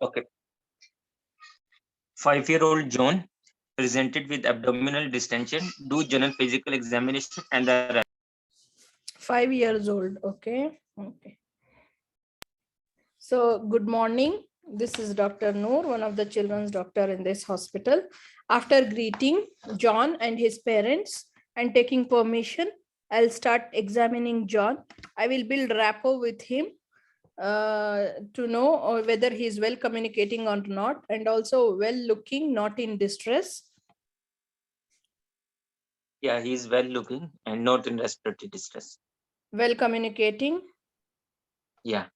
Okay. 5-year-old John presented with abdominal distension. Do general physical examination and the 5 years old. Okay. Okay. So good morning. This is Dr. Noor, one of the children's doctor in this hospital. After greeting John and his parents and taking permission, I'll start examining John. I will build rapport with him to know whether he's well communicating or not, and also well looking, not in distress. Yeah, he is well looking and not in respiratory distress. Well communicating. Yeah.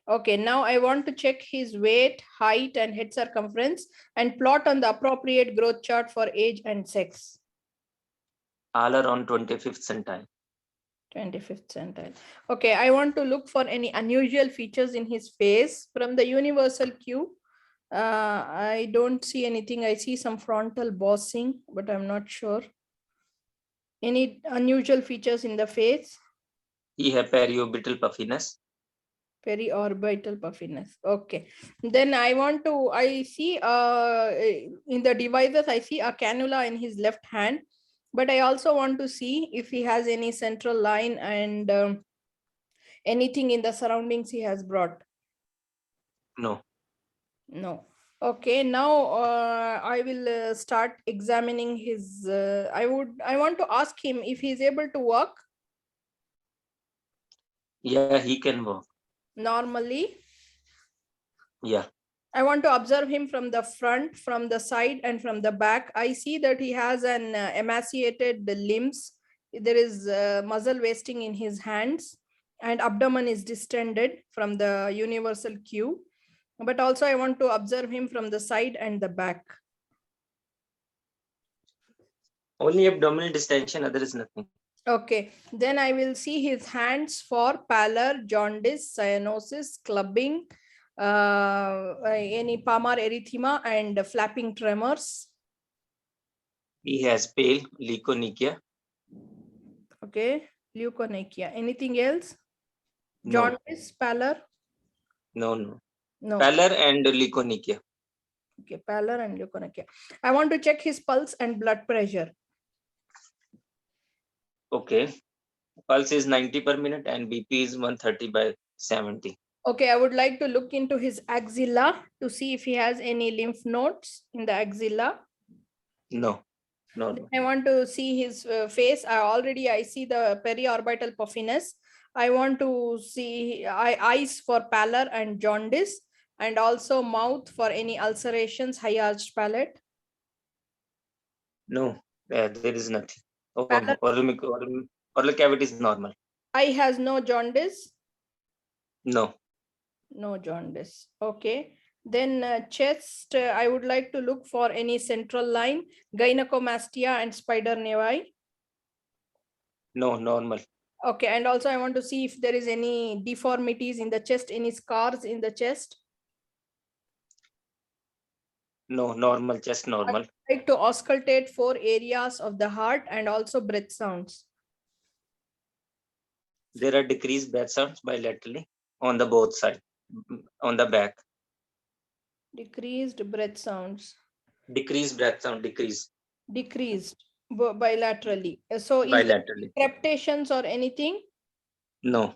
Okay, now I want to check his weight, height, and head circumference and plot on the appropriate growth chart for age and sex. All are on 25th centile. 25th centile. Okay, I want to look for any unusual features in his face from the universal cue. I don't see anything. I see some frontal bossing, but I'm not sure. Any unusual features in the face? He have periorbital puffiness. Periorbital puffiness. Okay, then I see in the devices, I see a cannula in his left hand, but I also want to see if he has any central line and anything in the surroundings he has brought. No. No. Okay, now I will start examining his I want to ask him if he's able to walk Yeah, he can walk. normally. Yeah. I want to observe him from the front, from the side, and from the back. I see that he has an emaciated limbs. There is muscle wasting in his hands, and abdomen is distended from the universal cue. But also I want to observe him from the side and the back. Only abdominal distension, other is nothing. Okay, then I will see his hands for pallor, jaundice, cyanosis, clubbing, any palmar erythema, and flapping tremors. He has pale leukonychia. Okay, leukonychia. Anything else? No. Jaundice, pallor? No. No. Pallor and leukonychia. Okay, pallor and leukonychia. I want to check his pulse and blood pressure. Okay. Pulse is 90 per minute and BP is 130/70. Okay, I would like to look into his axilla to see if he has any lymph nodes in the axilla. No. I want to see his face. I see the periorbital puffiness. I want to see eyes for pallor and jaundice, and also mouth for any ulcerations, high arched palate. No, there is nothing. Oral cavity is normal. Eye has no jaundice. No. No jaundice. Okay. Then chest, I would like to look for any central line, gynecomastia and spider nevi. No, normal. Okay, and also I want to see if there is any deformities in the chest, any scars in the chest. No, normal, just normal. I would like to auscultate 4 areas of the heart and also breath sounds. There are decreased breath sounds bilaterally on the both side, on the back. Decreased breath sounds. Decreased breath sound, decreased. Decreased bilaterally. So bilaterally. Crepitations or anything? No.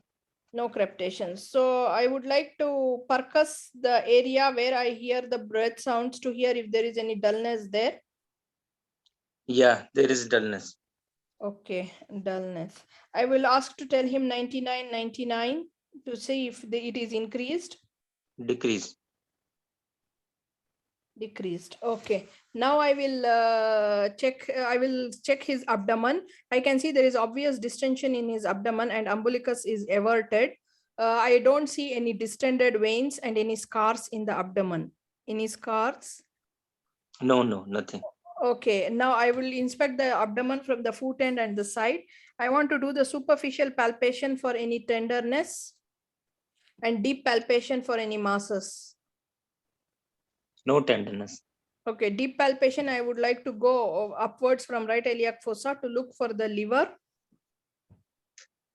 No crepitations. So I would like to percuss the area where I hear the breath sounds to hear if there is any dullness there. Yeah, there is dullness. Okay, dullness. I will ask to tell him 99, 99 to see if it is increased. Decreased. Decreased. Okay. Now I will check his abdomen. I can see there is obvious distension in his abdomen and umbilicus is everted. I don't see any distended veins and any scars in the abdomen. Any scars? No, nothing. Okay, now I will inspect the abdomen from the foot end and the side. I want to do the superficial palpation for any tenderness and deep palpation for any masses. No tenderness. Okay, deep palpation, I would like to go upwards from right iliac fossa to look for the liver.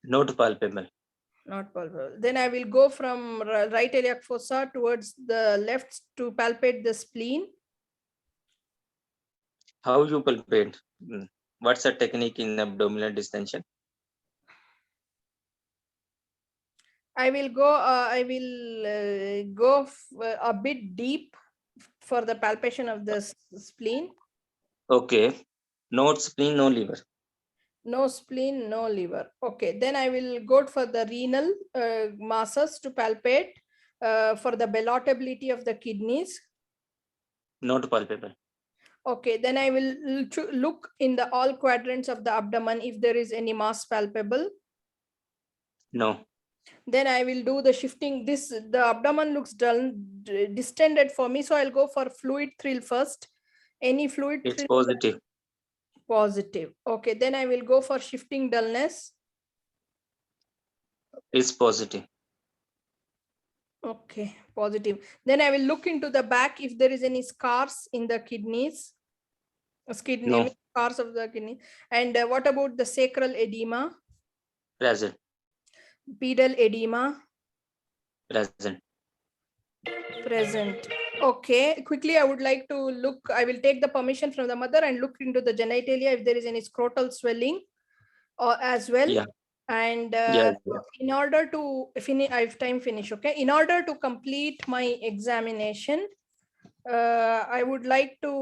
Not palpable. Not palpable. Then I will go from right iliac fossa towards the left to palpate the spleen. How you palpate? What's the technique in abdominal distension? I will go a bit deep for the palpation of the spleen. Okay. No spleen, no liver. No spleen, no liver. Okay, then I will go for the renal masses to palpate for the ballotability of the kidneys. Not palpable. Okay, then I will look in the all quadrants of the abdomen if there is any mass palpable. No. Then I will do the shifting. The abdomen looks dull, distended for me, so I'll go for fluid thrill first. Any fluid It's thrill? positive. Positive. Okay, then I will go for shifting dullness. It's positive. Okay, positive. Then I will look into the back if there is any scars in the kidneys. No. Scars of the kidney. And what about the sacral edema? Present. Pedal edema? Present. Present. Okay, quickly I would like to look. I will take the permission from the mother and look into the genitalia if there is any scrotal swelling as well. Yeah. And Yeah. in order to finish, I have time finish. Okay, in order to complete my examination, I would like to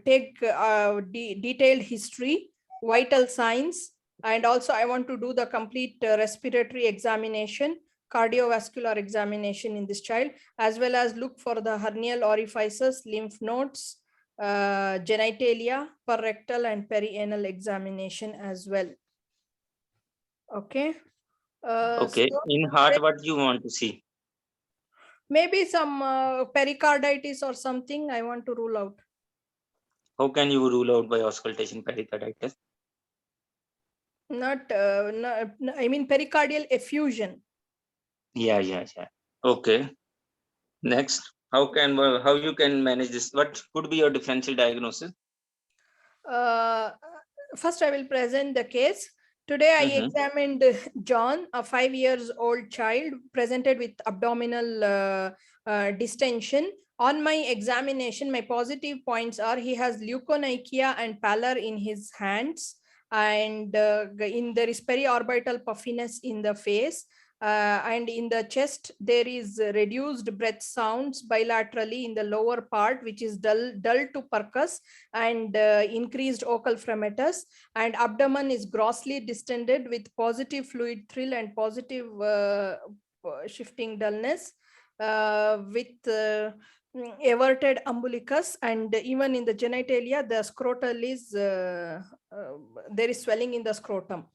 take detailed history, vital signs, and also I want to do the complete respiratory examination, cardiovascular examination in this child, as well as look for the hernial orifices, lymph nodes, genitalia, perrectal and perianal examination as well. Okay. Okay. So In heart, what you want to see? maybe some pericarditis or something I want to rule out. How can you rule out by auscultation pericarditis? Not, I mean pericardial effusion. Yeah. Okay. Next, how you can manage this? What could be your differential diagnosis? First, I will present the case. Today, I examined John, a 5 years old child, presented with abdominal distension. On my examination, my positive points are he has leukonychia and pallor in his hands, and there is periorbital puffiness in the face. And in the chest, there is reduced breath sounds bilaterally in the lower part, which is dull to percuss, and increased vocal frematus, and abdomen is grossly distended with positive fluid thrill and positive shifting dullness with everted umbilicus, and even in the genitalia, the scrotal is there is swelling in the scrotum.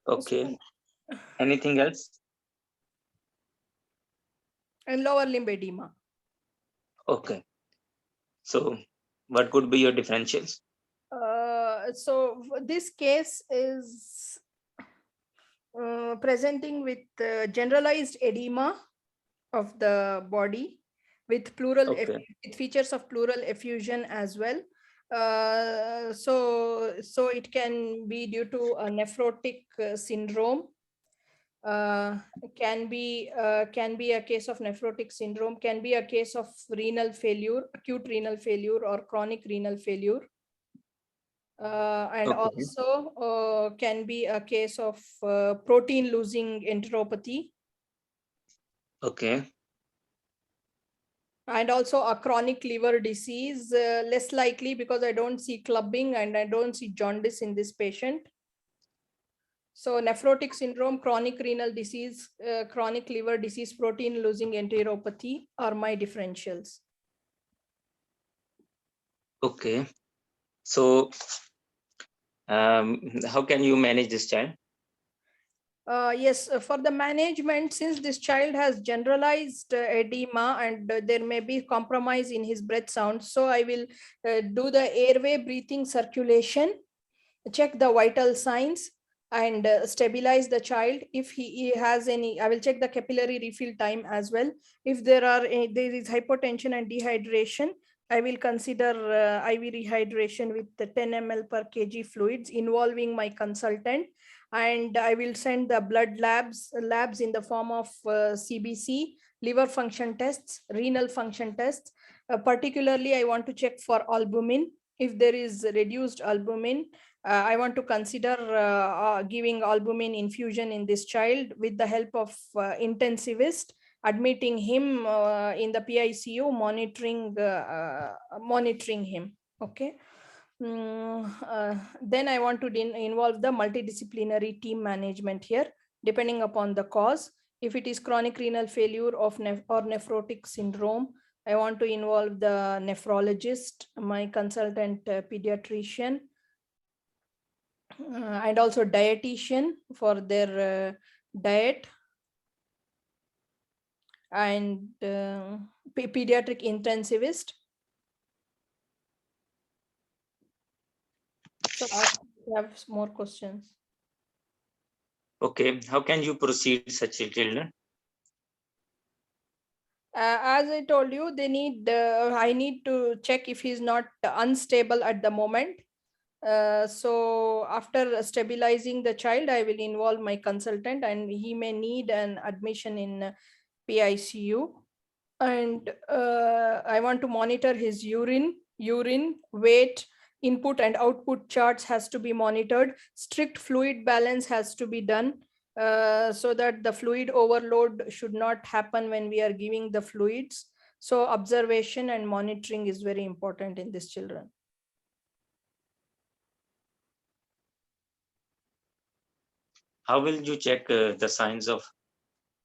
Okay. Anything else? And lower limb edema. Okay. So what could be your differentials? So this case is presenting with generalized edema of the body with pleural with features of pleural effusion as well. So it can be due to a nephrotic syndrome. Can be a case of nephrotic syndrome, can be a case of renal failure, acute renal failure or chronic renal failure. And also can be a case of protein losing enteropathy. Okay. And also a chronic liver disease, less likely because I don't see clubbing and I don't see jaundice in this patient. So nephrotic syndrome, chronic renal disease, chronic liver disease, protein losing enteropathy are my differentials. Okay. So how can you manage this child? Yes, for the management, since this child has generalized edema and there may be compromise in his breath sounds, so I will do the airway breathing circulation, check the vital signs, and stabilize the child. If he has any, I will check the capillary refill time as well. If there is hypotension and dehydration, I will consider IV rehydration with the 10 ml per kg fluids involving my consultant. and I will send the blood labs in the form of CBC, liver function tests, renal function tests. Particularly, I want to check for albumin. If there is reduced albumin, I want to consider giving albumin infusion in this child with the help of intensivist, admitting him in the PICU, monitoring him. Okay. Then I want to involve the multidisciplinary team management here, depending upon the cause. If it is chronic renal failure or nephrotic syndrome, I want to involve the nephrologist, my consultant pediatrician, and also dietitian for their diet, and pediatric intensivist. So I have more questions. Okay, how can you proceed such children? As I told you, they need. I need to check if he's not unstable at the moment. So after stabilizing the child, I will involve my consultant, and he may need an admission in PICU. And I want to monitor his urine, weight, input and output charts has to be monitored. Strict fluid balance has to be done, so that the fluid overload should not happen when we are giving the fluids. So observation and monitoring is very important in these children. How will you check the signs of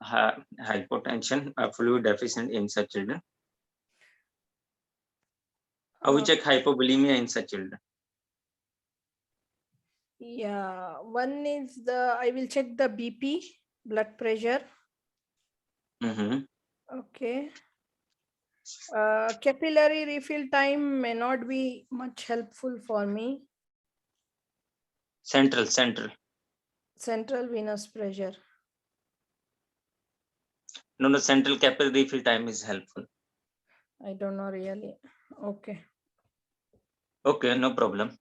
hypotension or fluid deficient in such children? How will you check hypovolemia in such children? Yeah, one is I will check the BP, blood pressure. Okay. Capillary refill time may not be much helpful for me. Central venous pressure. No, central capillary refill time is helpful. I don't know really. Okay. Okay, no problem.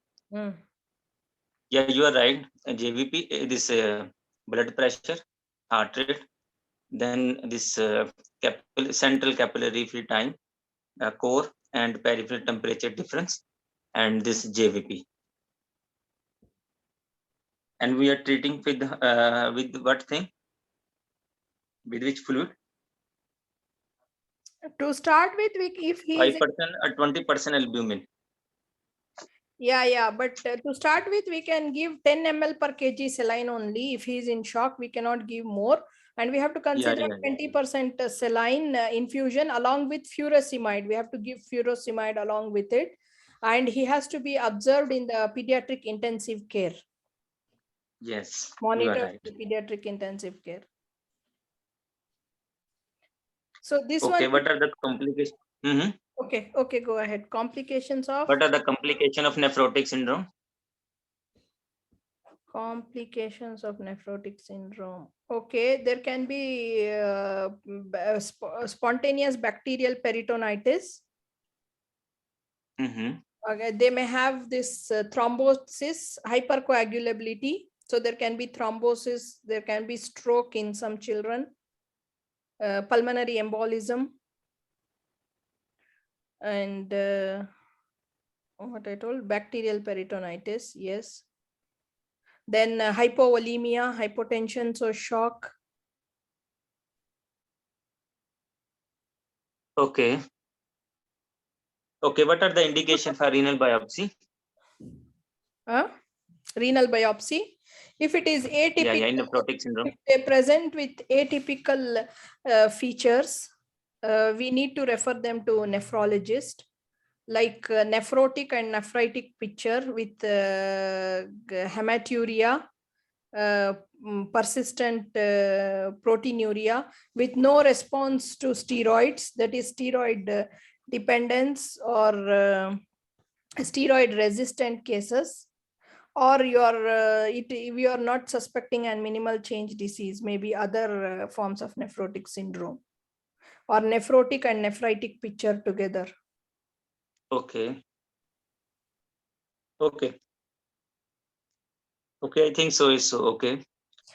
Yeah, you are right. JVP, this blood pressure, heart rate, then this central capillary refill time, core and peripheral temperature difference, and this JVP. And we are treating with what thing? With which fluid? To start with, if he 5% or 20% albumin. Yeah, but to start with, we can give 10 ml per kg saline only. If he is in shock, we cannot give more. And we have to consider 20% saline infusion along with furosemide. We have to give furosemide along with it. And he has to be observed in the pediatric intensive care. Yes, monitor right. The pediatric intensive care. So this okay, one. what are the complications? Okay, go ahead. Complications of. What are the complications of nephrotic syndrome? Complications of nephrotic syndrome. Okay, there can be spontaneous bacterial peritonitis. Okay, they may have this thrombosis, hypercoagulability. So there can be thrombosis, there can be stroke in some children, pulmonary embolism, and what I told, bacterial peritonitis, yes. Then hypovolemia, hypotension, so shock. Okay. Okay, what are the indications for renal biopsy? Renal biopsy. If it is atypical, nephrotic syndrome. If they present with atypical features, we need to refer them to nephrologist, like nephrotic and nephritic picture with hematuria, persistent proteinuria with no response to steroids, that is steroid dependence or steroid resistant cases, or we are not suspecting an minimal change disease, maybe other forms of nephrotic syndrome, or nephrotic and nephritic picture together. Okay. Okay. Okay, I think so. Is okay.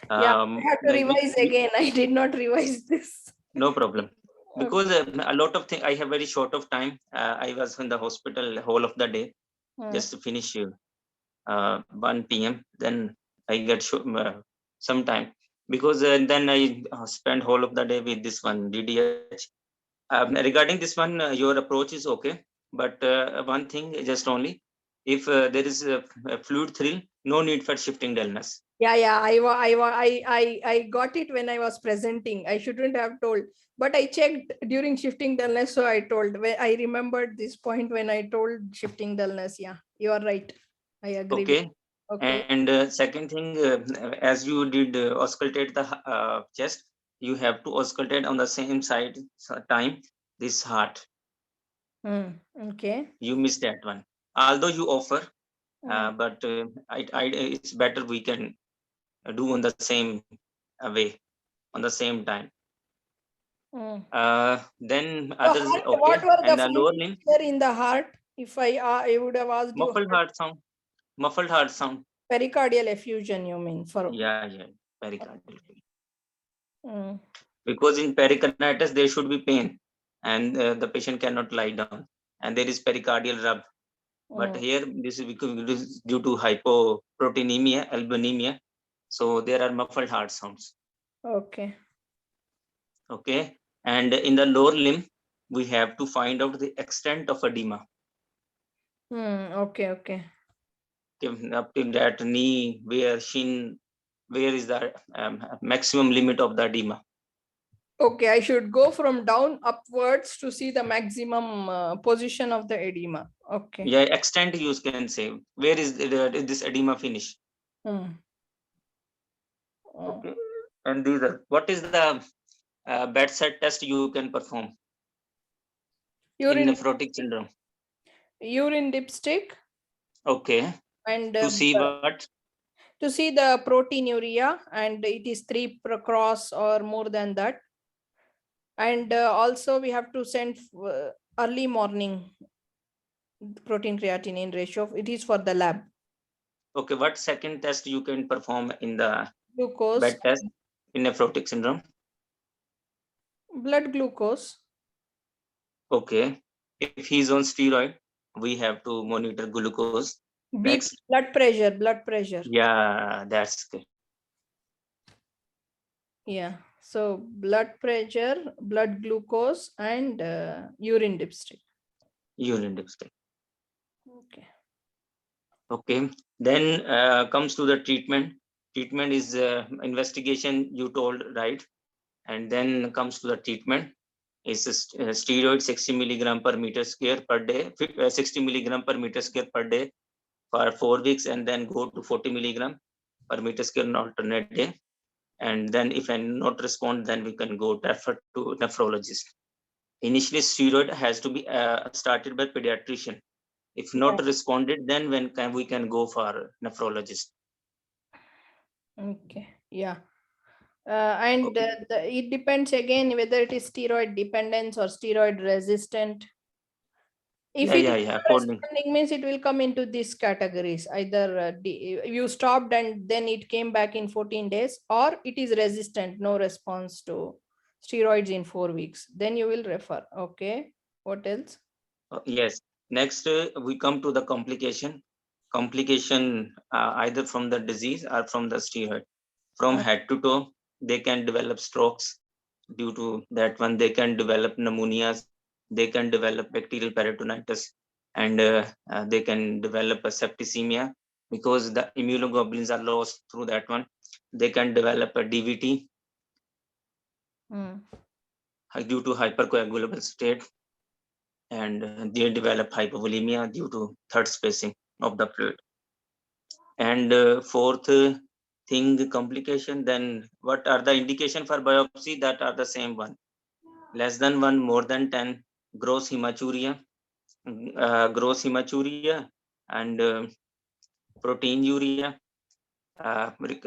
Yeah, I have to Like revise again. I did not revise this. no problem. Okay. Because a lot of things, I have very short of time. I was in the hospital whole of the day just to finish 1 p.m. Then I get some time because then I spend whole of the day with this one DDH. Regarding this one, your approach is okay, but one thing just only, if there is a fluid thrill, no need for shifting dullness. Yeah, I got it when I was presenting. I shouldn't have told, but I checked during shifting dullness, so I told. I remembered this point when I told shifting dullness. Yeah, you are right. I agree. Okay. Okay. And second thing, as you did auscultate the chest, you have to auscultate on the same side time this heart. Okay. You missed that one. Although you offer, but it's better we can do on the same way, on the same time. Then So others, heart, what okay. were the And the lower limb, fluids there in the heart? If I would have asked you muffled heart sound, muffled heart sound. pericardial effusion, you mean for? Yeah, pericardial. Mm. Because in pericarditis there should be pain, and the patient cannot lie down, and there is pericardial rub. But here this is because it is due to hypoproteinemia, albuminemia, so there are muffled heart sounds. Okay. Okay, and in the lower limb we have to find out the extent of edema. Okay. Up to that knee, where shin, where is the maximum limit of the edema. Okay, I should go from down upwards to see the maximum position of the edema. Okay. Yeah, extent you can say. Where is this edema finish? Okay. And these are, what is the bedside test you can perform in nephrotic syndrome? Urine dipstick. Okay. And To see what? to see the proteinuria, and it is 3 per cross or more than that. And also we have to send early morning protein creatinine ratio. It is for the lab. Okay. What second test you can perform in the Glucose. bed test in nephrotic syndrome? Blood glucose. Okay. If he's on steroid, we have to monitor glucose. Next. Blood pressure. Yeah, that's good. Yeah. So blood pressure, blood glucose, and urine dipstick. Urine dipstick. Okay. Okay. Then comes to the treatment. Treatment is investigation, you told, right? And then comes to the treatment. Is steroid 60 milligram per meter square per day, 60 milligram per meter square per day for 4 weeks, and then go to 40 milligram per meter square on alternate day. And then if I not respond, then we can go refer to nephrologist. Initially, steroid has to be started by pediatrician. If not responded, then we can go for nephrologist. Okay. Yeah. And it depends again whether it is steroid dependence or steroid resistant. If it is responding, means it will come into these categories. Either you stopped and then it came back in 14 days, or it is resistant, no response to steroids in 4 weeks. Then you will refer. Okay. What else? Yes. Next, we come to the complication. Complication either from the disease or from the steroid. From head to toe, they can develop strokes. Due to that one, they can develop pneumonias. They can develop bacterial peritonitis, and they can develop a septicemia because the immunoglobulins are lost through that one. They can develop a DVT due to hypercoagulable state, and they develop hypovolemia due to third spacing of the fluid. And fourth thing, complication, then what are the indication for biopsy? That are the same one. Less than 1, more than 10, gross hematuria, and proteinuria,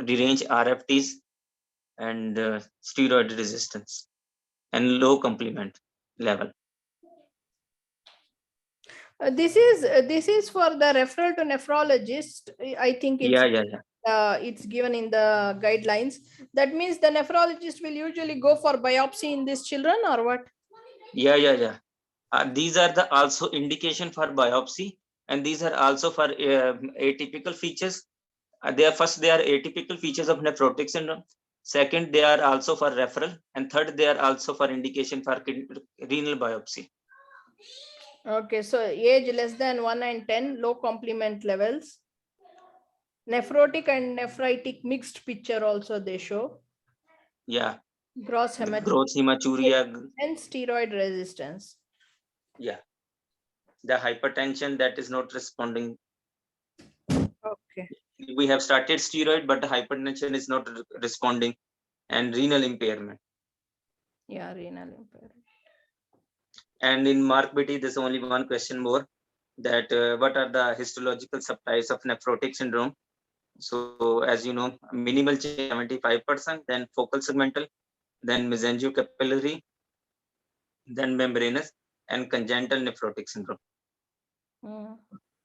deranged RFTs, and steroid resistance, and low complement level. This is for the referral to nephrologist. I think it's it's given in the guidelines. That means the nephrologist will usually go for biopsy in these children or what? Yeah. These are the also indication for biopsy, and these are also for atypical features. They are atypical features of nephrotic syndrome. Second, they are also for referral, and third, they are also for indication for renal biopsy. Okay, so age less than 1 and 10, low complement levels. Nephrotic and nephritic mixed picture also they show. Yeah. Gross Growth hematuria. and steroid resistance. Yeah. The hypertension that is not responding. Okay. We have started steroid, but the hypertension is not responding, and renal impairment. Yeah, renal impairment. And in Mrcpch, there's only one question more, that what are the histological subtypes of nephrotic syndrome? So as you know, minimal change 75%, then focal segmental, then mesengiocapillary, then membranous, and congenital nephrotic syndrome,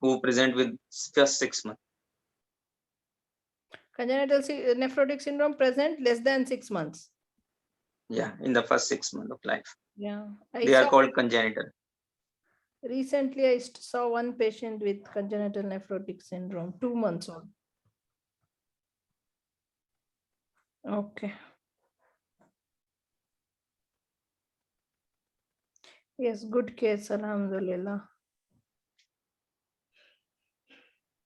who present with just 6 months. Congenital nephrotic syndrome present less than 6 months. Yeah, in the first 6 months of life. Yeah, they are called congenital. Recently, I saw one patient with congenital nephrotic syndrome, 2 months old. Okay. Yes, good case, alhamdulillah.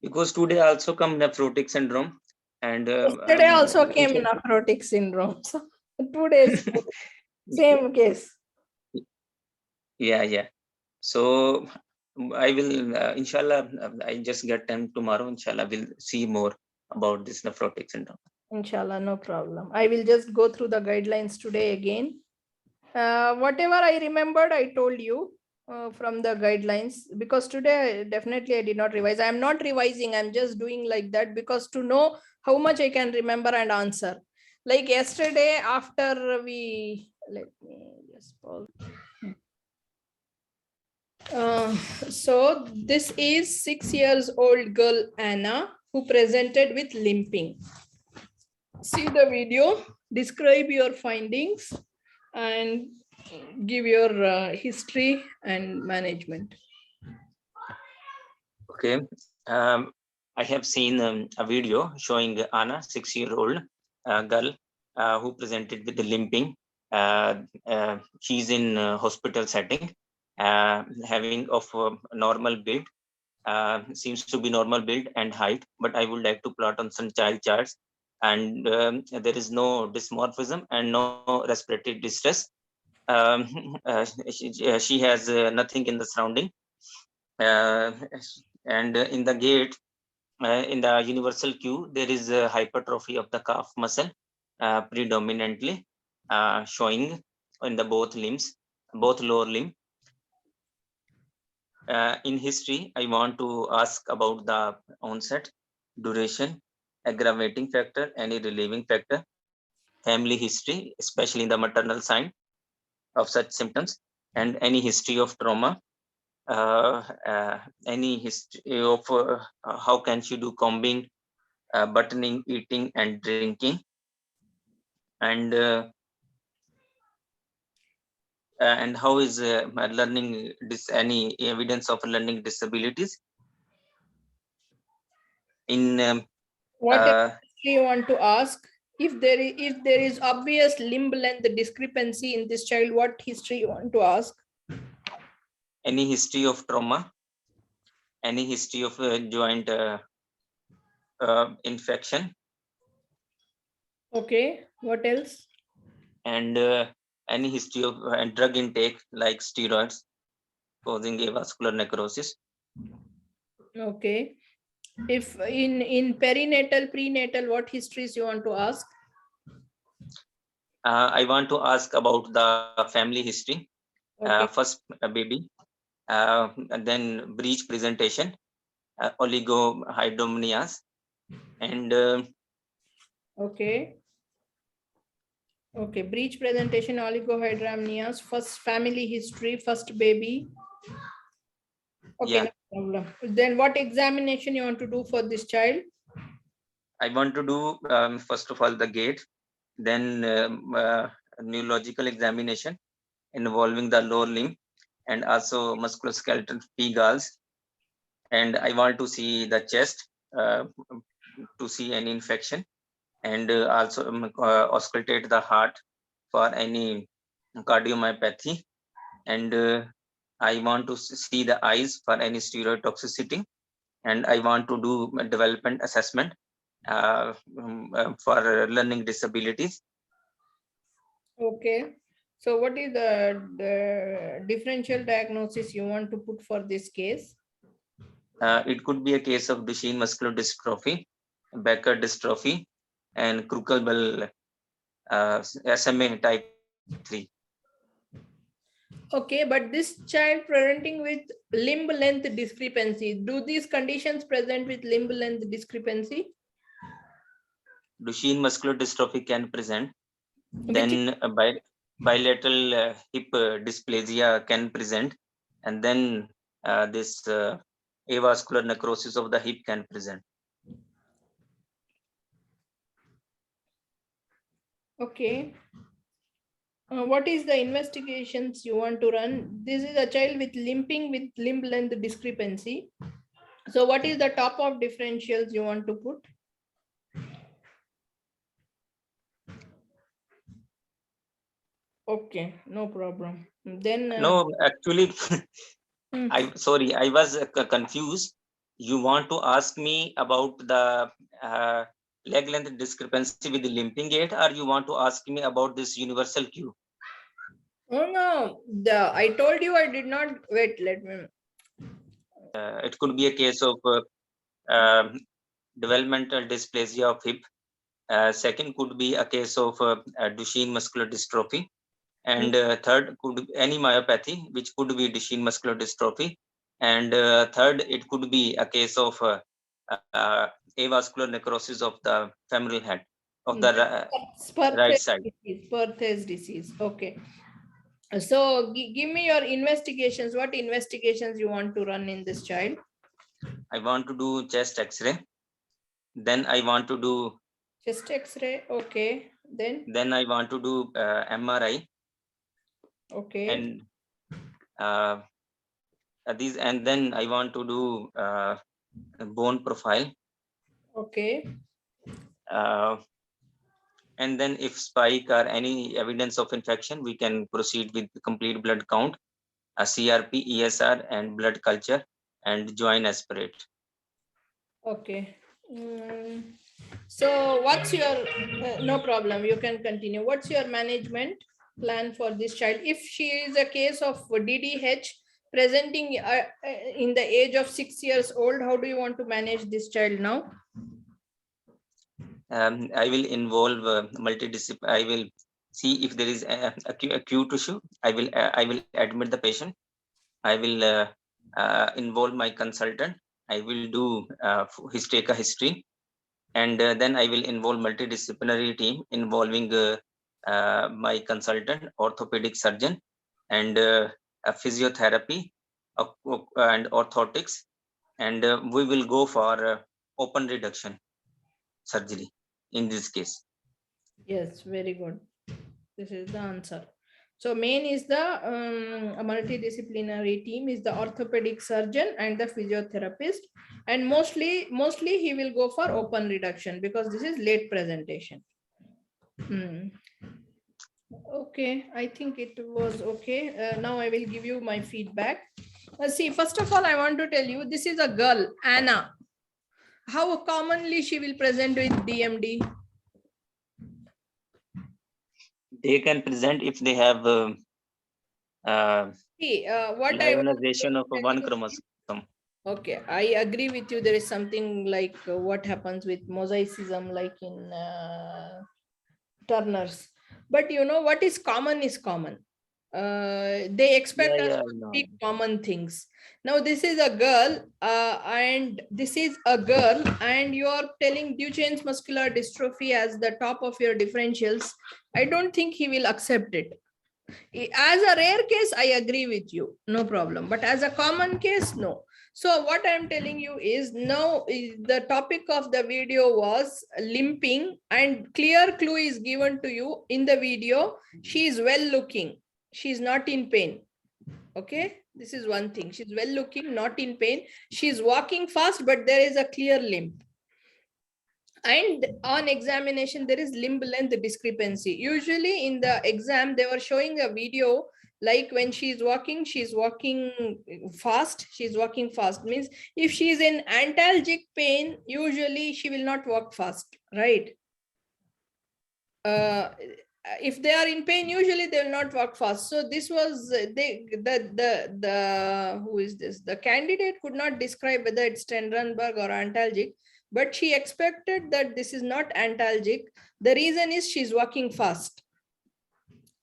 Because today also come nephrotic syndrome, and yesterday also came nephrotic syndrome. So 2 days, same case. Yeah. So I will, inshallah, I just get time tomorrow. Inshallah, we'll see more about this nephrotic syndrome. Inshallah, no problem. I will just go through the guidelines today again. Whatever I remembered, I told you from the guidelines, because today definitely I did not revise. I'm not revising. I'm just doing like that because to know how much I can remember and answer. Like yesterday, after we, let me just pause. So this is 6 years old girl Anna who presented with limping. See the video, describe your findings and give your history and management. Okay. I have seen a video showing Anna, 6-year-old girl who presented with the limping. She's in hospital setting, having of normal build, seems to be normal build and height, but I would like to plot on some child charts. And there is no dysmorphism and no respiratory distress. She has nothing in the surrounding. And in the gait, in the universal cue, there is a hypertrophy of the calf muscle predominantly showing in the both limbs, both lower limb. In history, I want to ask about the onset, duration, aggravating factor, any relieving factor, family history, especially in the maternal side of such symptoms, and any history of trauma, any history of how can she do combing, buttoning, eating, and drinking, and how is learning any evidence of learning disabilities in what you want to ask? If there is obvious limb length discrepancy in this child, what history you want to ask? Any history of trauma, any history of joint infection. Okay, what else? And any history of drug intake like steroids causing avascular necrosis. Okay. If in perinatal, prenatal, what histories you want to ask? I want to ask about the family history. Okay. First baby, and then breech presentation, oligohydramnios, and okay, breech presentation, oligohydramnios, first family history, first baby. Okay, yeah. No problem. Then what examination you want to do for this child? I want to do first of all the gait, then neurological examination involving the lower limb and also musculoskeletal P-galls, and I want to see the chest to see any infection, and also auscultate the heart for any cardiomyopathy, and I want to see the eyes for any steroid toxicity, and I want to do a development assessment for learning disabilities. Okay. So what is the differential diagnosis you want to put for this case? It could be a case of Duchenne muscular dystrophy, Becker dystrophy, and Krukel-Bell SMA type 3. Okay, but this child presenting with limb length discrepancy, do these conditions present with limb length discrepancy? Duchenne muscular dystrophy can present. Then bilateral hip dysplasia can present, and then this avascular necrosis of the hip can present. Okay. What is the investigations you want to run? This is a child with limping with limb length discrepancy. So what is the top of differentials you want to put? Okay, no problem. Then No, actually, I was confused. You want to ask me about the leg length discrepancy with the limping gait, or you want to ask me about this universal cue? oh no, I told you I did not wait. Let me. It could be a case of developmental dysplasia of hip. Second could be a case of Duchenne muscular dystrophy, and third could be any myopathy, which could be Duchenne muscular dystrophy, and third it could be a case of avascular necrosis of the femoral head of the right side. Perthes disease. Okay. So give me your investigations. What investigations you want to run in this child? I want to do chest X-ray. Then I want to do chest X-ray. Okay. Then I want to do MRI. Okay. And these, and then I want to do bone profile. Okay. And then if spike or any evidence of infection, we can proceed with the complete blood count, a CRP, ESR, and blood culture, and join aspirate. Okay. So what's your, no problem, you can continue. What's your management plan for this child? If she is a case of DDH presenting in the age of 6 years old, how do you want to manage this child now? I will involve multidisciplinary. I will see if there is a acute issue. I will admit the patient. I will involve my consultant. I will do take a history, and then I will involve multidisciplinary team involving my consultant, orthopedic surgeon, and a physiotherapy and orthotics, and we will go for open reduction surgery in this case. Yes, very good. This is the answer. So main is the multidisciplinary team is the orthopedic surgeon and the physiotherapist, and mostly he will go for open reduction because this is late presentation. Okay, I think it was okay. Now I will give you my feedback. See, first of all, I want to tell you this is a girl, Anna. How commonly she will present with DMD? They can present if they have lionization of one chromosome. Okay, I agree with you. There is something like what happens with mosaicism, like in Turner's. But you know what is common is common. They expect us to speak common things. Now this is a girl, and this is a girl, and you are telling Duchenne's muscular dystrophy as the top of your differentials. I don't think he will accept it. As a rare case, I agree with you, no problem. But as a common case, no. So what I'm telling you is now the topic of the video was limping, and clear clue is given to you in the video. She is well looking. She is not in pain. Okay, this is one thing. She's well looking, not in pain. She's walking fast, but there is a clear limp. And on examination, there is limb length discrepancy. Usually in the exam, they were showing a video like when she's walking fast. She's walking fast means if she's in antalgic pain, usually she will not walk fast, right? If they are in pain, usually they will not walk fast. So this was who is this? The candidate could not describe whether it's Trendelenburg or antalgic, but she expected that this is not antalgic. The reason is she's walking fast.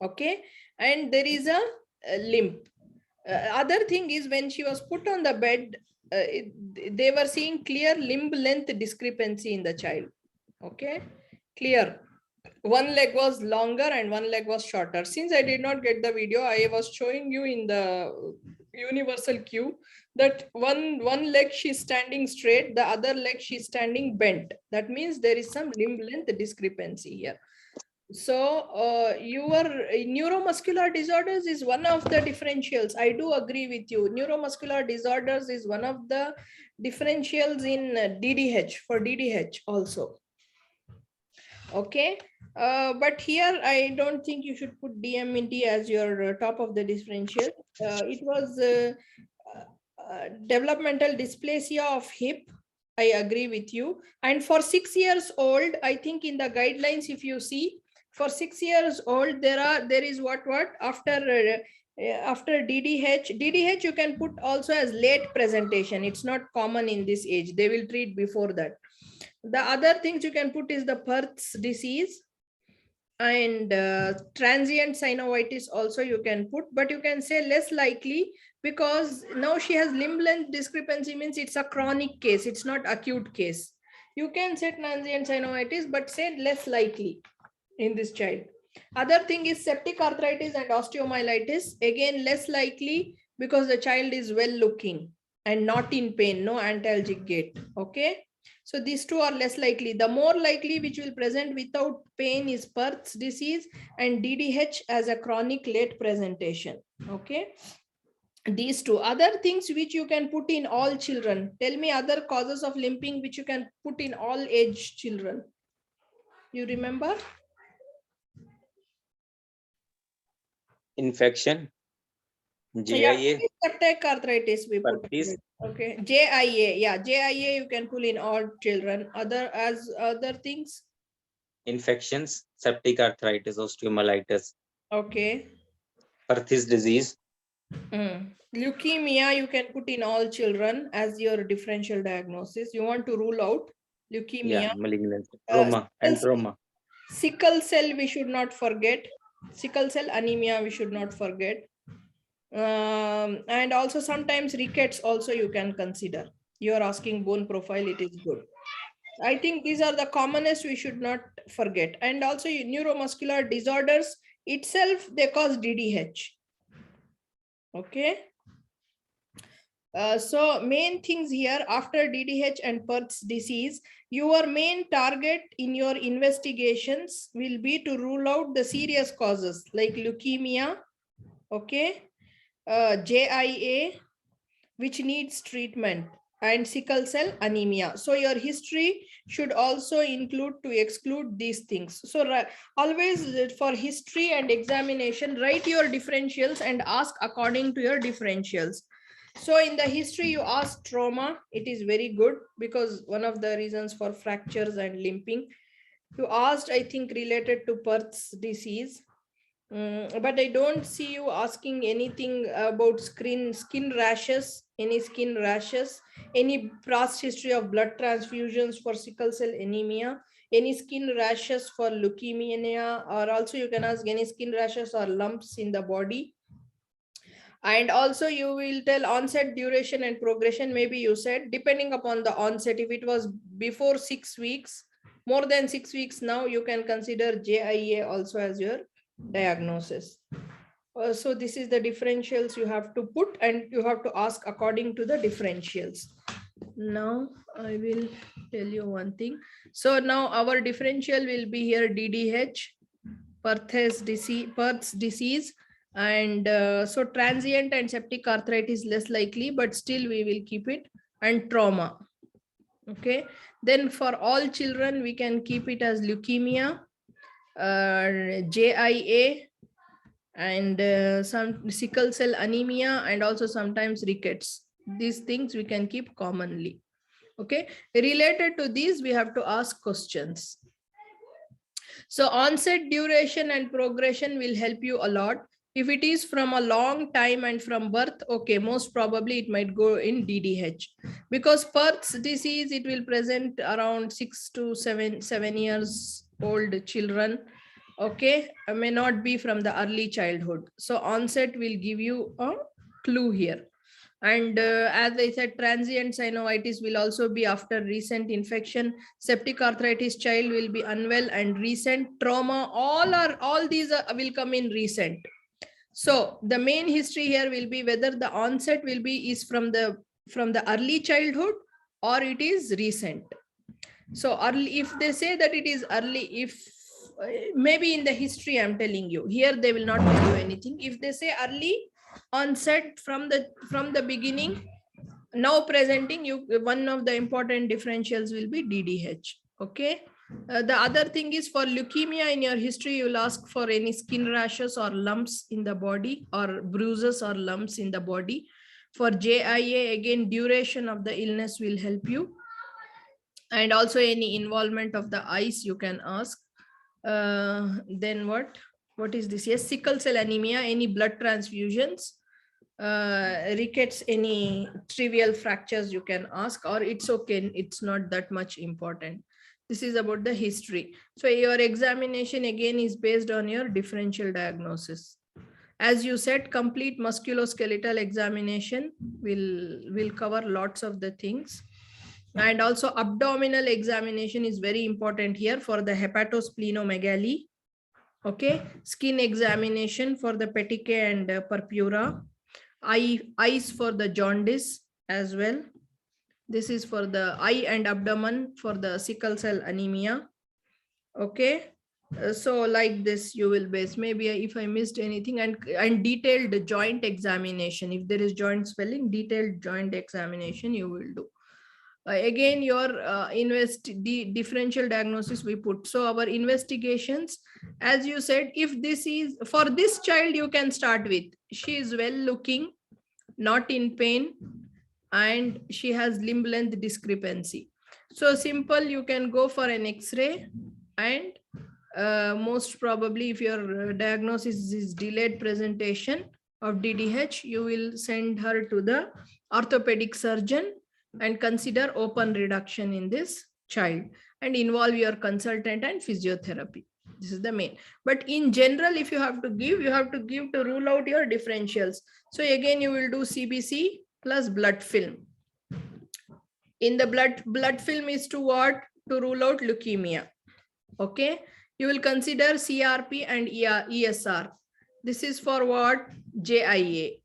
Okay, and there is a limp. Other thing is when she was put on the bed, they were seeing clear limb length discrepancy in the child. Okay, clear. One leg was longer and one leg was shorter. Since I did not get the video, I was showing you in the universal cue that one leg she's standing straight, the other leg she's standing bent. That means there is some limb length discrepancy here. So your neuromuscular disorders is one of the differentials. I do agree with you. Neuromuscular disorders is one of the differentials in DDH, for DDH also. Okay, but here I don't think you should put DMNT as your top of the differential. It was developmental dysplasia of hip. I agree with you. And for 6 years old, I think in the guidelines, if you see, for 6 years old, there is what after DDH you can put also as late presentation. It's not common in this age. They will treat before that. The other things you can put is the Perth's disease and transient synovitis also you can put, but you can say less likely because now she has limb length discrepancy, means it's a chronic case. It's not acute case. You can say transient synovitis, but say less likely in this child. Other thing is septic arthritis and osteomyelitis. Again, less likely because the child is well looking and not in pain, no antalgic gait. Okay. So these two are less likely. The more likely which will present without pain is Perth's disease and DDH as a chronic late presentation. Okay. These two. Other things which you can put in all children. Tell me other causes of limping which you can put in all age children. You remember? Infection, JIA, septic arthritis we put. Okay, JIA, yeah, JIA you can pull in all children. Other things. Infections, septic arthritis, osteomyelitis. Okay. Perthes disease. Leukemia you can put in all children as your differential diagnosis. You want to rule out leukemia. Yeah, malignant, trauma and trauma. Sickle cell we should not forget. Sickle cell anemia we should not forget. And also sometimes rickets also you can consider. You are asking bone profile, it is good. I think these are the commonest we should not forget. And also neuromuscular disorders itself, they cause DDH. Okay. So main things here after DDH and Perth's disease, your main target in your investigations will be to rule out the serious causes like leukemia, okay, JIA, which needs treatment, and sickle cell anemia. So your history should also include to exclude these things. So always for history and examination, write your differentials and ask according to your differentials. So in the history, you ask trauma. It is very good because one of the reasons for fractures and limping. You asked, I think, related to Perth's disease. But I don't see you asking anything about skin rashes, any skin rashes, any past history of blood transfusions for sickle cell anemia, any skin rashes for leukemia, or also you can ask any skin rashes or lumps in the body. And also you will tell onset, duration and progression. Maybe you said depending upon the onset, if it was before 6 weeks, more than 6 weeks now, you can consider JIA also as your diagnosis. So this is the differentials you have to put, and you have to ask according to the differentials. Now I will tell you one thing. So now our differential will be here DDH, Perth's disease, and so transient and septic arthritis less likely, but still we will keep it, and trauma. Okay, then for all children we can keep it as leukemia, JIA, and some sickle cell anemia, and also sometimes rickets. These things we can keep commonly. Okay, related to these we have to ask questions. So onset, duration, and progression will help you a lot. If it is from a long time and from birth, okay, most probably it might go in DDH, because Perth's disease, it will present around 6 to 7 years old children. Okay, may not be from the early childhood. So onset will give you a clue here. And as I said, transient synovitis will also be after recent infection. Septic arthritis child will be unwell and recent. Trauma, all these will come in recent. So the main history here will be whether the onset will be is from the early childhood or it is recent. So early, if they say that it is early, if maybe in the history I'm telling you, here they will not tell you anything. If they say early onset from the beginning, now presenting, you one of the important differentials will be DDH. Okay, the other thing is for leukemia, in your history you will ask for any skin rashes or lumps in the body, or bruises or lumps in the body. For JIA, again, duration of the illness will help you, and also any involvement of the eyes you can ask. Then what is this? Yes, sickle cell anemia, any blood transfusions. Rickets, any trivial fractures you can ask, or it's okay, it's not that much important. This is about the history. So your examination again is based on your differential diagnosis. As you said, complete musculoskeletal examination will cover lots of the things. And also abdominal examination is very important here for the hepatosplenomegaly. Okay, skin examination for the petechiae and purpura. Eyes for the jaundice as well. This is for the eye and abdomen for the sickle cell anemia. Okay, so like this you will base, maybe if I missed anything, and detailed joint examination. If there is joint swelling, detailed joint examination you will do. Again, your differential diagnosis we put. So our investigations, as you said, if this is for this child, you can start with, she is well looking, not in pain, and she has limb length discrepancy. So simple, you can go for an X-ray, and most probably if your diagnosis is delayed presentation of DDH, you will send her to the orthopedic surgeon and consider open reduction in this child, and involve your consultant and physiotherapy. This is the main. But in general, if you have to give, to rule out your differentials. So again, you will do CBC plus blood film. In the blood film is to what? To rule out leukemia. Okay, you will consider CRP and ESR. This is for what? JIA.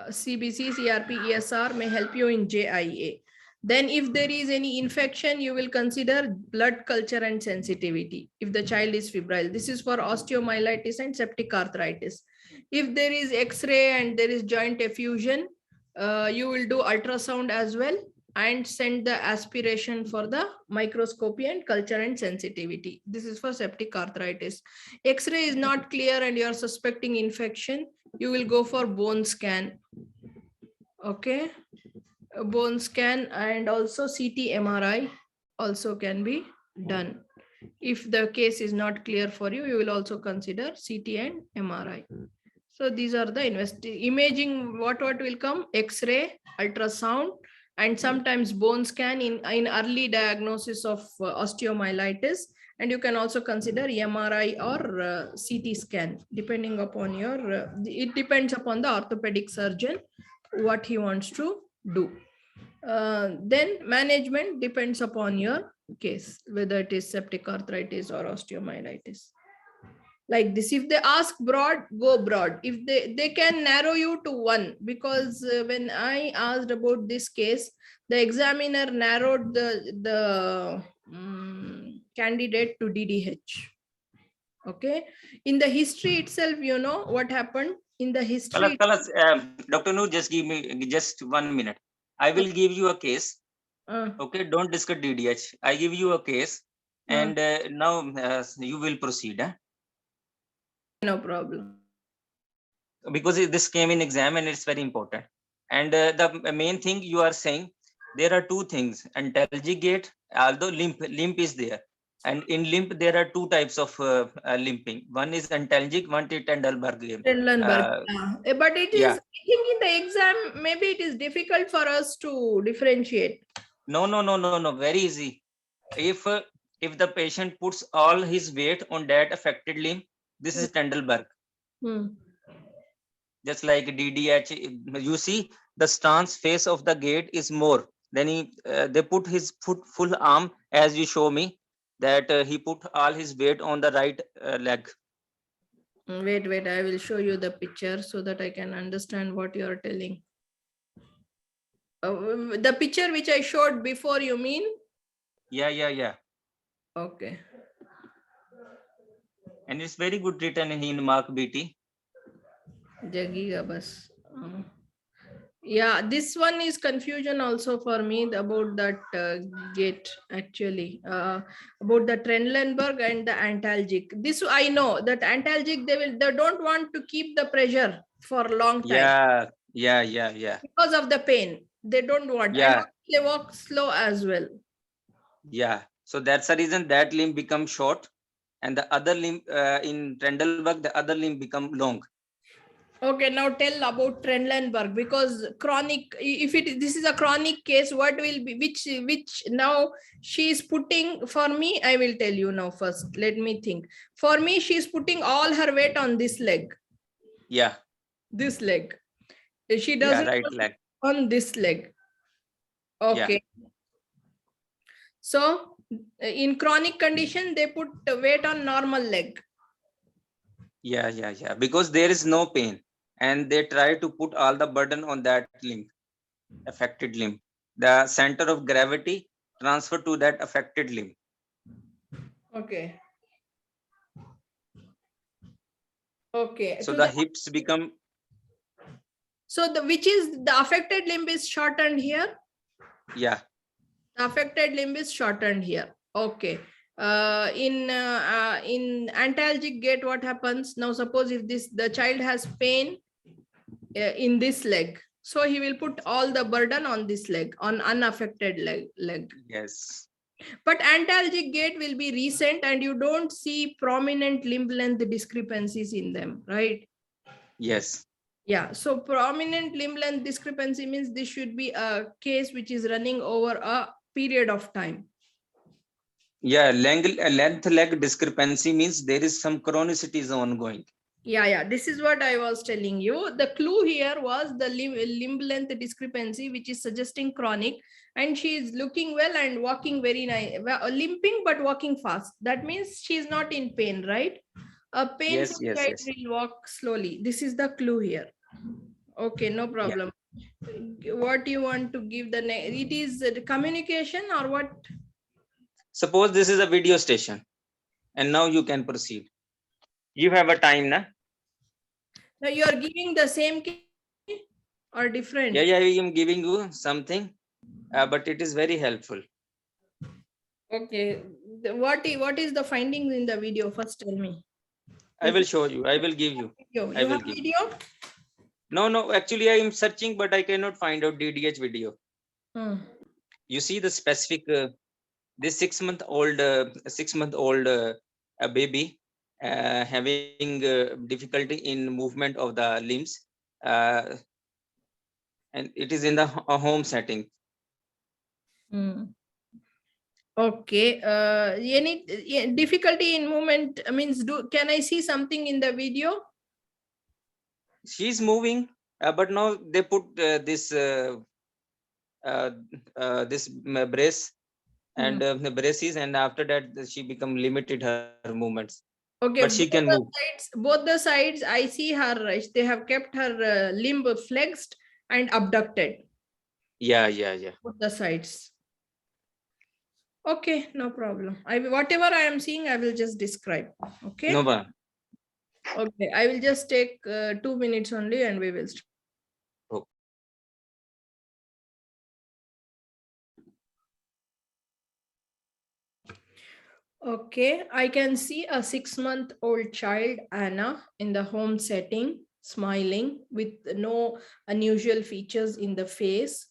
CBC, CRP, ESR may help you in JIA. Then if there is any infection, you will consider blood culture and sensitivity if the child is febrile. This is for osteomyelitis and septic arthritis. If there is X-ray and there is joint effusion, you will do ultrasound as well, and send the aspiration for the microscopy and culture and sensitivity. This is for septic arthritis. X-ray is not clear and you are suspecting infection, you will go for bone scan. Okay, a bone scan, and also CT MRI also can be done. If the case is not clear for you, you will also consider CT and MRI. So these are the imaging. What will come? X-ray, ultrasound, and sometimes bone scan in early diagnosis of osteomyelitis. And you can also consider MRI or CT scan, depending upon your, it depends upon the orthopedic surgeon, what he wants to do. Then management depends upon your case, whether it is septic arthritis or osteomyelitis. like this. If they ask broad, go broad. If they can narrow you to one, because when I asked about this case, the examiner narrowed the candidate to DDH. Okay, in the history itself, you know what happened in the history. Dr. Noor, just give me just 1 minute. I will give you a case. Okay, don't discuss DDH. I give you a case, and now you will proceed. No problem. Because this came in exam and it's very important. And the main thing you are saying, there are two things: antalgic gait, although limp is there. And in limp, there are two types of limping. One is antalgic, one is Trendelenburg game. But it is, I think in the exam, maybe it is difficult for us to differentiate. No. Very easy. If the patient puts all his weight on that affected limb, this is Trendelenburg. Just like DDH, you see the stance face of the gate is more. Then they put his full arm, as you show me, that he put all his weight on the right leg. Wait, I will show you the picture so that I can understand what you are telling. The picture which I showed before, you mean? Yeah. Okay. And it's very good written in Mrcpch. Jagiga bas. Yeah, this one is confusion also for me about that gate, actually, about the Trendelenburg and the antalgic. This I know that antalgic, they don't want to keep the pressure for a long time. Yeah. Because of the pain, they don't want. Yeah. And they walk slow as well. Yeah. So that's the reason that limb becomes short, and the other limb in Trendelenburg, the other limb become long. Okay, now tell about Trendelenburg, because chronic, if this is a chronic case, what will be, which now she is putting, for me, I will tell you now first. Let me think. For me, she is putting all her weight on this leg. Yeah. This leg. She doesn't right leg. On this leg. Okay. Yeah. So in chronic condition, they put weight on normal leg. Yeah. Because there is no pain, and they try to put all the burden on that limb, affected limb. The center of gravity transfer to that affected limb. Okay. Okay. So the hips become. So which is the affected limb is shortened here? Yeah. The affected limb is shortened here. Okay. In antalgic gait, what happens now? Suppose if the child has pain in this leg, so he will put all the burden on this leg, on unaffected leg. Yes. But antalgic gait will be recent, and you don't see prominent limb length discrepancies in them, right? Yes. Yeah, so prominent limb length discrepancy means this should be a case which is running over a period of time. Yeah, length leg discrepancy means there is some chronicity is ongoing. Yeah, this is what I was telling you. The clue here was the limb length discrepancy, which is suggesting chronic, and she is looking well and walking very nice, limping but walking fast. That means she is not in pain, right? A painful child will walk slowly. This is the clue here. Okay, no problem. Yeah. What you want to give the name? It is the communication or what? Suppose this is a video station, and now you can proceed. You have a time, na? Now you are giving the same or different? Yeah, I am giving you something, but it is very helpful. Okay, what is the findings in the video? First tell me. I will show you. I will give you. You have video? No, actually I am searching, but I cannot find out DDH video. You see the specific, this 6-month-old baby having difficulty in movement of the limbs, and it is in the home setting. Okay, any difficulty in movement means, can I see something in the video? She's moving, but now they put this brace and braces, and after that she become limited her movements. Okay, but she can move. both the sides, I see her, they have kept her limb flexed and abducted. Yeah. Both the sides. Okay, no problem. Whatever I am seeing, I will just describe. Okay. No, ma'am. Okay, I will just take 2 minutes only and we will start. Okay. Okay, I can see a 6-month-old child, Anna, in the home setting, smiling with no unusual features in the face.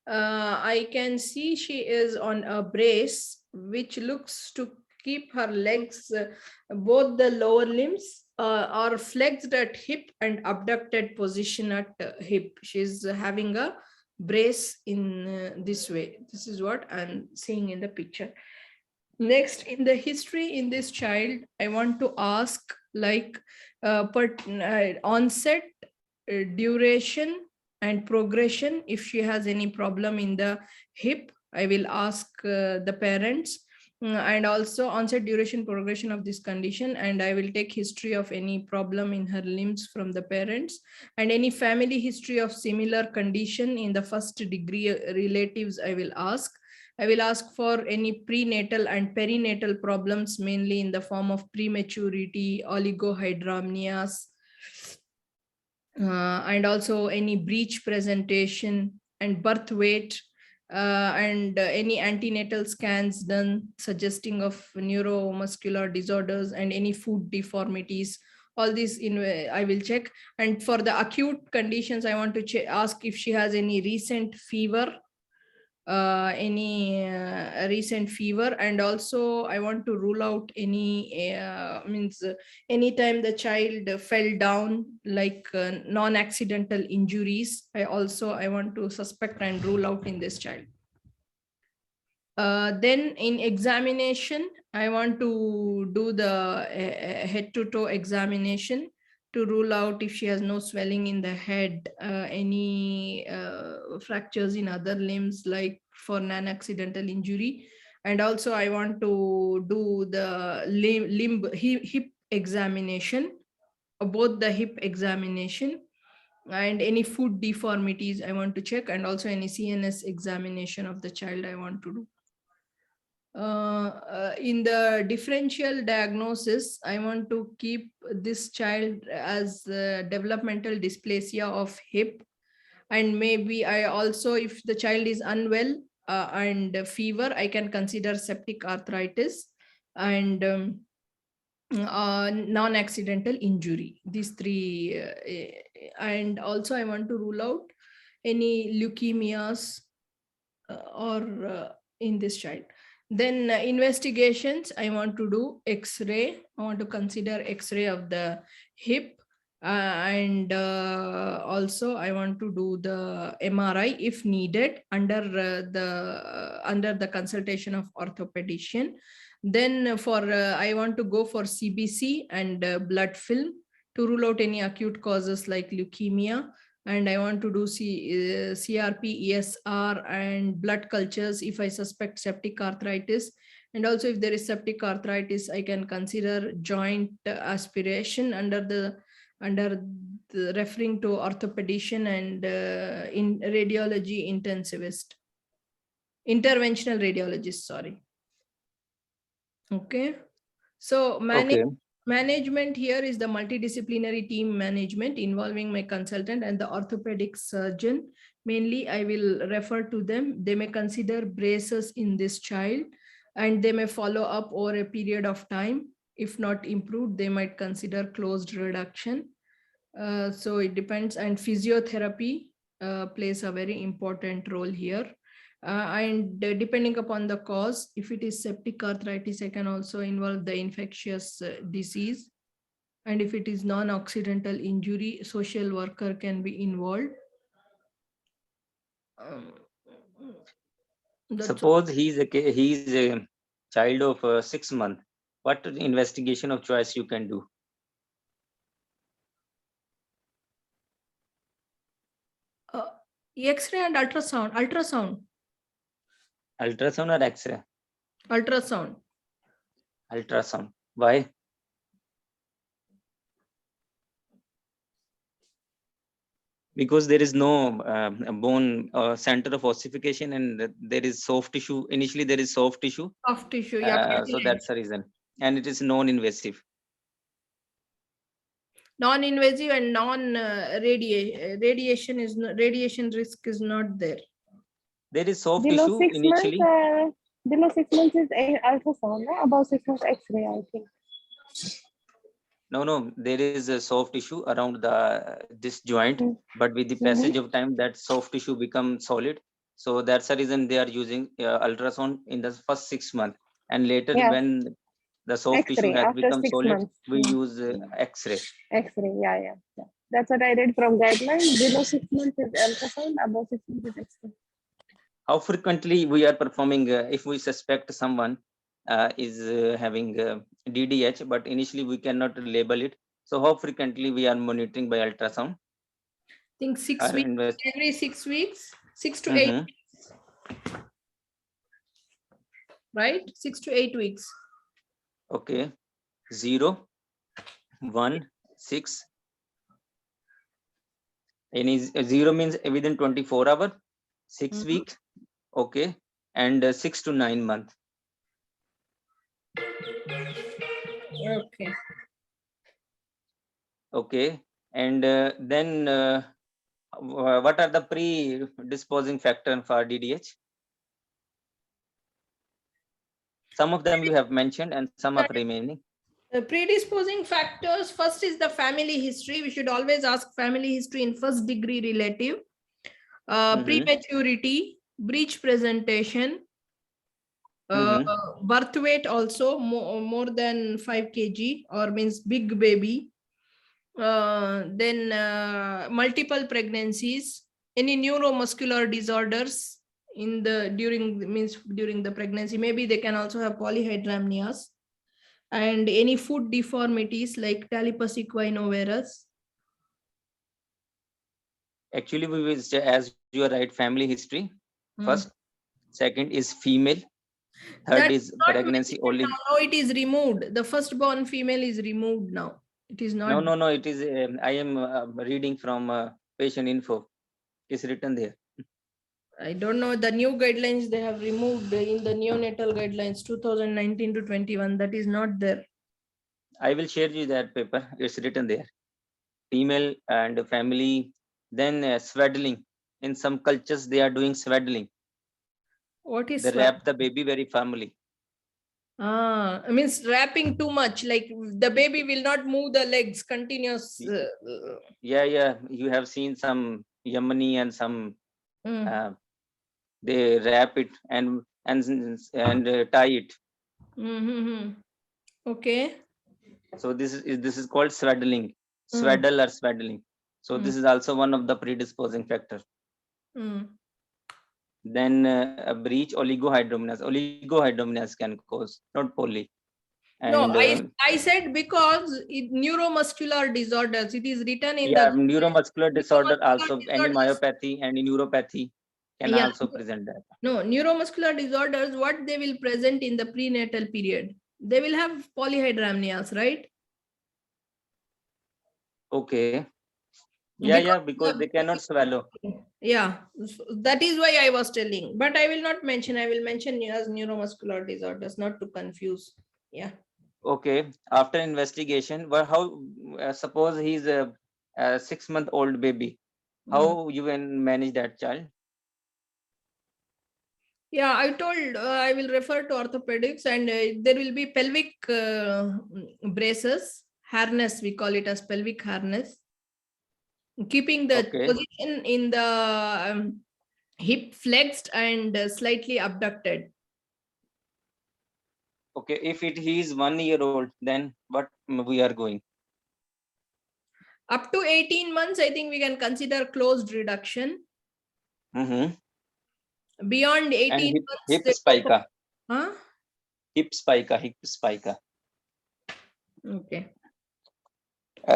I can see she is on a brace, which looks to keep her legs, both the lower limbs are flexed at hip and abducted position at hip. She's having a brace in this way. This is what I'm seeing in the picture. Next, in the history in this child, I want to ask like onset, duration and progression. If she has any problem in the hip, I will ask the parents, and also onset, duration, progression of this condition, and I will take history of any problem in her limbs from the parents, and any family history of similar condition in the first degree relatives I will ask. I will ask for any prenatal and perinatal problems, mainly in the form of prematurity, oligohydramnias, and also any breech presentation and birth weight, and any antenatal scans done suggesting of neuromuscular disorders and any food deformities. All these I will check. And for the acute conditions, I want to ask if she has any recent fever, any recent fever, and also I want to rule out any anytime the child fell down, like non-accidental injuries. I want to suspect and rule out in this child. Then in examination, I want to do the head to toe examination to rule out if she has no swelling in the head, any fractures in other limbs, like for non-accidental injury. And also I want to do the hip examination, both the hip examination and any foot deformities I want to check, and also any CNS examination of the child I want to do. In the differential diagnosis, I want to keep this child as developmental dysplasia of hip. And maybe I also, if the child is unwell and fever, I can consider septic arthritis and non-accidental injury. These three. And also I want to rule out any leukemias or in this child. Then investigations, I want to do X-ray. I want to consider X-ray of the hip, and also I want to do the MRI if needed under the consultation of orthopedician. Then for I want to go for CBC and blood film to rule out any acute causes like leukemia. And I want to do CRP, ESR and blood cultures if I suspect septic arthritis. And also if there is septic arthritis, I can consider joint aspiration under the referring to orthopedician and in radiology intensivist, interventional radiologist, sorry. Okay. So management here is the multidisciplinary team management involving my consultant and the orthopedic surgeon. Mainly, I will refer to them. They may consider braces in this child and they may follow up over a period of time. If not improved, they might consider closed reduction. So it depends, and physiotherapy plays a very important role here. And depending upon the cause, if it is septic arthritis, I can also involve the infectious disease. And if it is non-occidental injury, social worker can be involved. Suppose he's a child of 6 months. What investigation of choice you can do? X-ray and ultrasound. Ultrasound or X-ray? Ultrasound. Ultrasound. Why? Because there is no bone center of ossification, and there is soft tissue. Initially, there is soft tissue. Soft tissue, yeah. So cartilage. that's the reason. And it is non-invasive. Non-invasive and radiation is radiation risk is not there. There is soft Below tissue 6 initially. months, below 6 months is ultrasound, no? Above 6 months X-ray, I think. No, there is a soft tissue around this joint, but with the Mm-hmm. passage of time, that soft tissue becomes solid. So that's the reason they are using ultrasound in the first 6 months, and later Yeah. when the soft tissue X-ray has after become 6 solid, months. we use X-ray. X-ray, yeah. That's what I read from guidelines. Below 6 months is ultrasound, above 6 months is X-ray. How frequently we are performing if we suspect someone is having DDH, but initially we cannot label it. So how frequently we are monitoring by ultrasound? I think 6 weeks, every 6 weeks, 6 to 8 weeks. Right? 6 to 8 weeks. Okay. 0, 1, 6. Any 0 means within 24 hours, 6 weeks. Okay. And 6 to 9 months. Okay. Okay. And then what are the predisposing factors for DDH? Some of them you have mentioned and some are remaining. The predisposing factors, first is the family history. We should always ask family history in first degree relative. Prematurity, breech presentation, birth weight also more than 5 kg or means big baby. Then multiple pregnancies, any neuromuscular disorders in the during the pregnancy. Maybe they can also have polyhydramnias, and any food deformities like talipes equinovarus. Actually, we will say, as you are right, family history first. Second is female. Third is pregnancy only. No, it is removed. The firstborn female is removed now. It is not. No. It is. I am reading from patient info. It's written there. I don't know, the new guidelines they have removed in the neonatal guidelines 2019 to 21. That is not there. I will share you that paper. It's written there. Female and family. Then swaddling. In some cultures, they are doing swaddling. What is they wrap the baby very firmly. I means wrapping too much, like the baby will not move the legs continuous. Yeah. You have seen some Yemeni and some they wrap it and tie it. Okay. So this is called swaddling, swaddle or swaddling. So this is also one of the predisposing factors. Then a breech, oligohydramnios. Oligohydramnios can cause, not poly. And, no, I said because neuromuscular disorders. It is written in the neuromuscular neuromuscular disorder also. disorders. Any myopathy and neuropathy can also present that. No, neuromuscular disorders, what they will present in the prenatal period? They will have polyhydramnias, right? Okay. Yeah, because they cannot swallow. Yeah, that is why I was telling. But I will not mention. I will mention as neuromuscular disorders, not to confuse. Yeah. Okay. After investigation, but how? Suppose he's a 6-month-old baby. How you can manage that child? Yeah, I told I will refer to orthopedics, and there will be pelvic braces, harness. We call it as pelvic harness. Keeping the position in the hip flexed and slightly abducted. Okay, if he is 1 year old, then what we are going? Up to 18 months, I think we can consider closed reduction. Beyond 18 months, hip spica. Huh? Hip spica. Okay.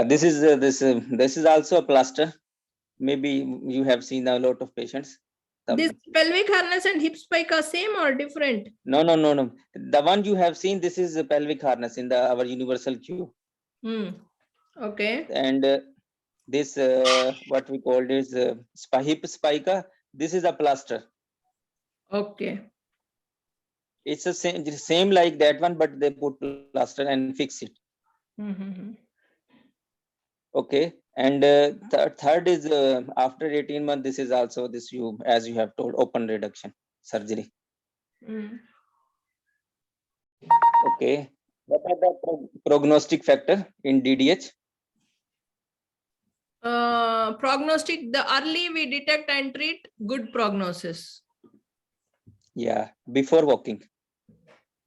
This is also a plaster. Maybe you have seen a lot of patients. This pelvic harness and hip spica same or different? No. The one you have seen, this is a pelvic harness in our universal Q. Okay. And this what we called is hip spica. This is a plaster. Okay. It's the same like that one, but they put plaster and fix it. Okay. And third is after 18 months, this is also this, you as you have told, open reduction surgery. Okay. What are the prognostic factor in DDH? Prognostic, the early we detect and treat, good prognosis. Yeah, before walking.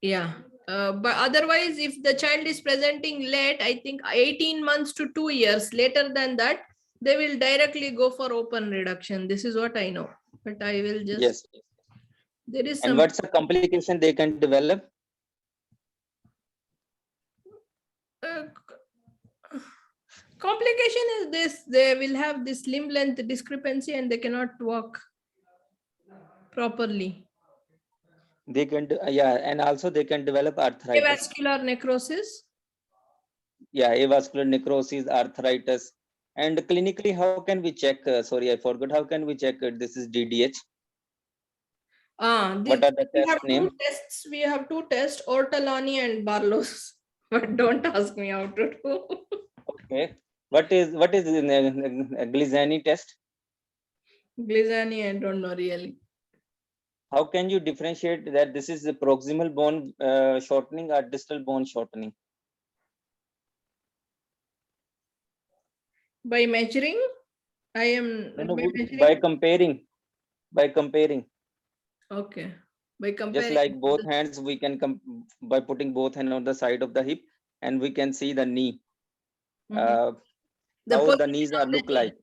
Yeah. But otherwise, if the child is presenting late, I think 18 months to 2 years, later than that, they will directly go for open reduction. This is what I know. But I will just... Yes. There is And some... what's the complication they can develop? Complication is this: they will have this limb length discrepancy and they cannot walk properly. They can yeah, and also they can develop arthritis. Avascular necrosis. Yeah, avascular necrosis, arthritis. And clinically, how can we check? Sorry, I forgot. How can we check this is DDH? What are the test name? We have two tests, Ortolani and Barlow's. But don't ask me how to do. Okay. What is Glisani test? Glisani, I don't know really. How can you differentiate that this is the proximal bone shortening or distal bone shortening? By measuring? I am by comparing. By comparing. Okay. By comparing. Just like both hands, we can by putting both hands on the side of the hip, and we can see the knee. How the knees are look like.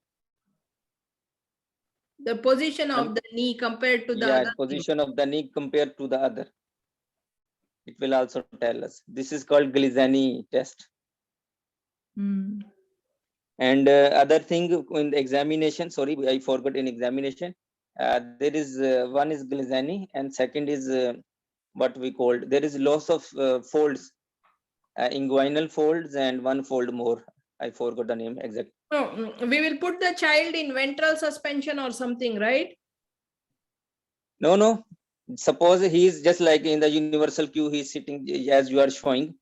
The position of the knee compared to the other position of the knee compared to the other. It will also tell us. This is called Glisani test. And other thing in the examination, sorry, I forgot in examination. There is one is Glisani, and second is what we called, there is loss of folds, inguinal folds, and one fold more. I forgot the name exactly. No, we will put the child in ventral suspension or something, right? No. Suppose he is just like in the universal queue, he is sitting as you are showing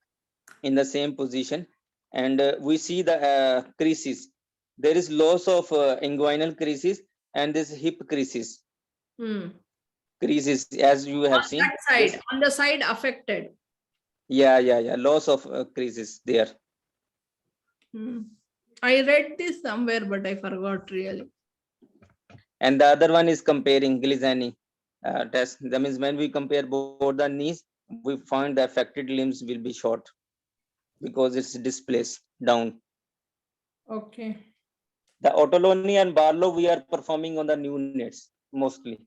in the same position, and we see the creases. There is loss of inguinal creases and this hip creases. Creases, as you have seen. That side, on the side affected. Yeah. Loss of creases there. I read this somewhere, but I forgot really. And the other one is comparing Glisani test. That means when we compare both the knees, we find the affected limbs will be short because it's displaced down. Okay. The Ortolani and Barlow we are performing on the neonates mostly.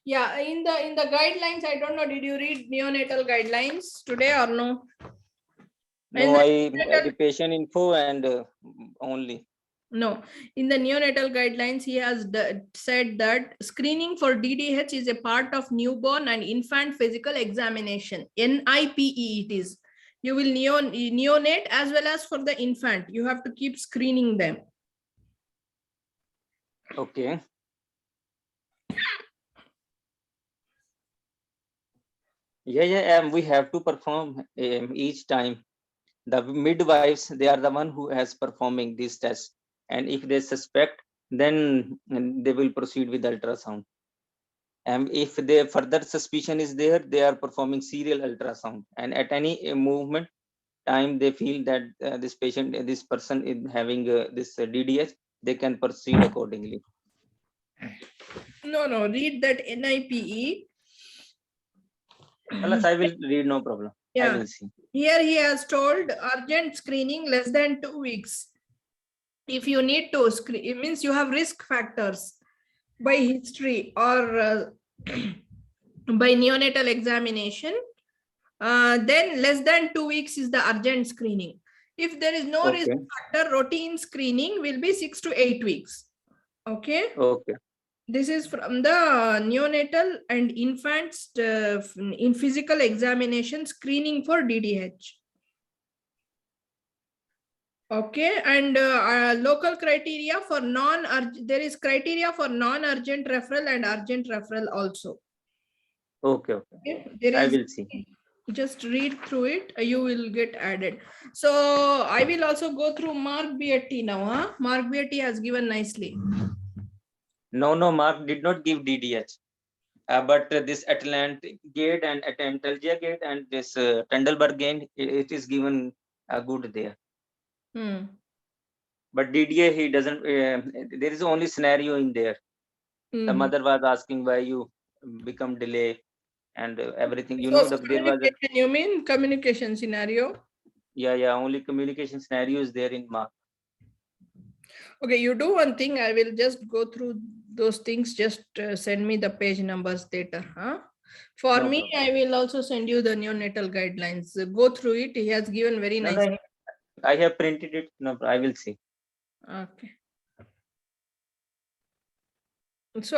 Yeah, in the guidelines, I don't know, did you read neonatal guidelines today or no? No, I the patient info and only. No, in the neonatal guidelines, he has said that screening for DDH is a part of newborn and infant physical examination. NIPE it is. You will neonate as well as for the infant. You have to keep screening them. Okay. Yeah. We have to perform each time. The midwives, they are the one who has performing these tests. And if they suspect, then they will proceed with ultrasound. And if the further suspicion is there, they are performing serial ultrasound. And at any movement time, they feel that this person is having this DDH, they can proceed accordingly. No, read that NIPE. I will read, no problem. Yeah. I will see. Here he has told urgent screening less than 2 weeks. If you need to screen, it means you have risk factors by history or by neonatal examination, then less than 2 weeks is the urgent screening. If there is no risk factor, routine screening will be 6 to 8 weeks. Okay. This is from the neonatal and infants in physical examination screening for DDH. Okay, and local criteria for there is criteria for non-urgent referral and urgent referral also. Okay. Okay, there I is, will see. just read through it, you will get added. So I will also go through Mrcpch now. Huh? Mrcpch has given nicely. No, Mark did not give DDH. But this Atlantic gate and Antalya gate and this Tendelberg gate, it is given good there. But DDA, he doesn't, there is only scenario in there. The mother was asking why you become delay and everything. You know, there was a, you mean communication scenario? yeah, only communication scenario is there in Mark. Okay, you do one thing. I will just go through those things. Just send me the page numbers later. Huh? For No me, problem. I will also send you the neonatal guidelines. Go through it. He has given very nice. No, I have printed it. No, I will see. Okay. So